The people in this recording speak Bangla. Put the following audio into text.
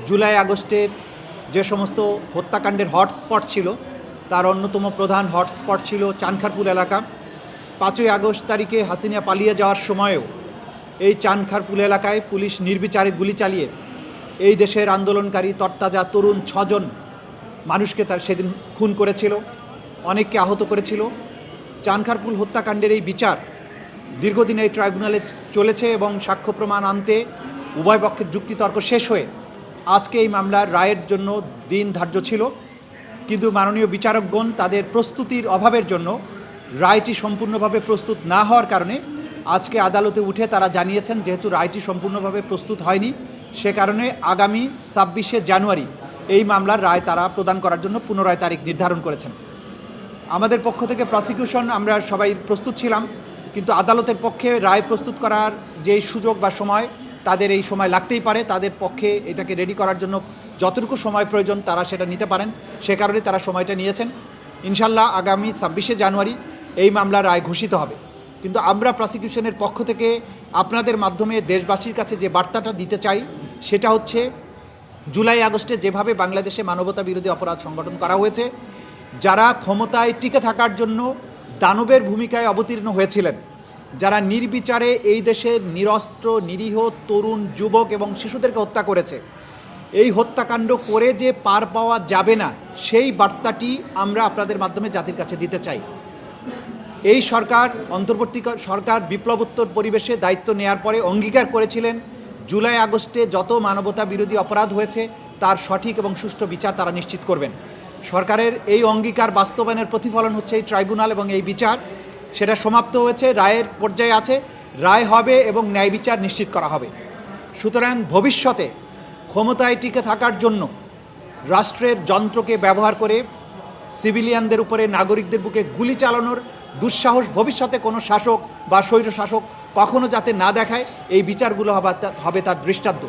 জুলাই আগস্টের যে সমস্ত হত্যাকাণ্ডের হটস্পট ছিল তার অন্যতম প্রধান হটস্পট ছিল চানখারপুল এলাকা। 5ই আগস্ট তারিখে হাসিনা পালিয়ে যাওয়ার সময়ও এই চানখারপুল এলাকায় পুলিশ নির্বিচারে গুলি চালিয়ে এই দেশের আন্দোলনকারী তরতাজা তরুণ 6 জন মানুষকে তার সেদিন খুন করেছিল, অনেককে আহত করেছিল। চানখারপুল হত্যাকাণ্ডের এই বিচার দীর্ঘদিন এই ট্রাইব্যুনালে চলেছে এবং সাক্ষ্য প্রমাণ আনতে উভয় পক্ষের যুক্তিতর্ক শেষ হয়ে আজকে এই মামলার রায়ের জন্য দিন ধার্য ছিল, কিন্তু মাননীয় বিচারকগণ তাদের প্রস্তুতির অভাবের জন্য রায়টি সম্পূর্ণভাবে প্রস্তুত না হওয়ার কারণে আজকে আদালতে উঠে তারা জানিয়েছেন যেহেতু রায়টি সম্পূর্ণভাবে প্রস্তুত হয়নি, সে কারণে আগামী 26শে জানুয়ারি এই মামলার রায় তারা প্রদান করার জন্য পুনরায় তারিখ নির্ধারণ করেছেন। আমাদের পক্ষ থেকে প্রসিকিউশন আমরা সবাই প্রস্তুত ছিলাম, কিন্তু আদালতের পক্ষে রায় প্রস্তুত করার যে সুযোগ বা সময় তাদের এই সময় লাগতেই পারে, তাদের পক্ষে এটাকে রেডি করার জন্য যতটুকু সময় প্রয়োজন তারা সেটা নিতে পারেন, সে কারণে তারা সময়টা নিয়েছেন। ইনশাল্লাহ আগামী 26শে জানুয়ারি এই মামলার রায় ঘোষিত হবে। কিন্তু আমরা প্রসিকিউশনের পক্ষ থেকে আপনাদের মাধ্যমে দেশবাসীর কাছে যে বার্তাটা দিতে চাই সেটা হচ্ছে, জুলাই আগস্টে যেভাবে বাংলাদেশে মানবতা বিরোধী অপরাধ সংগঠন করা হয়েছে, যারা ক্ষমতায় টিকে থাকার জন্য দানবের ভূমিকায় অবতীর্ণ হয়েছিলেন, যারা নির্বিচারে এই দেশের নিরস্ত্র নিরীহ তরুণ যুবক এবং শিশুদেরকে হত্যা করেছে, এই হত্যাকাণ্ড করে যে পার পাওয়া যাবে না সেই বার্তাটি আমরা আপনাদের মাধ্যমে জাতির কাছে দিতে চাই। এই সরকার, অন্তর্বর্তী সরকার বিপ্লবোত্তর পরিবেশে দায়িত্ব নেয়ার পরে অঙ্গীকার করেছিলেন জুলাই আগস্টে যত মানবতা বিরোধী অপরাধ হয়েছে তার সঠিক এবং সুষ্ঠু বিচার তারা নিশ্চিত করবেন। সরকারের এই অঙ্গীকার বাস্তবায়নের প্রতিফলন হচ্ছে এই ট্রাইব্যুনাল এবং এই বিচার। সেটা সমাপ্ত হয়েছে, রায়ের পর্যায়ে আছে, রায় হবে এবং ন্যায় বিচার নিশ্চিত করা হবে। সুতরাং ভবিষ্যতে ক্ষমতায় টিকে থাকার জন্য রাষ্ট্রের যন্ত্রকে ব্যবহার করে সিভিলিয়ানদের উপরে, নাগরিকদের বুকে গুলি চালানোর দুঃসাহস ভবিষ্যতে কোনো শাসক বা স্বৈর শাসক কখনো যাতে না দেখায়, এই বিচারগুলো হবে তার দৃষ্টান্ত।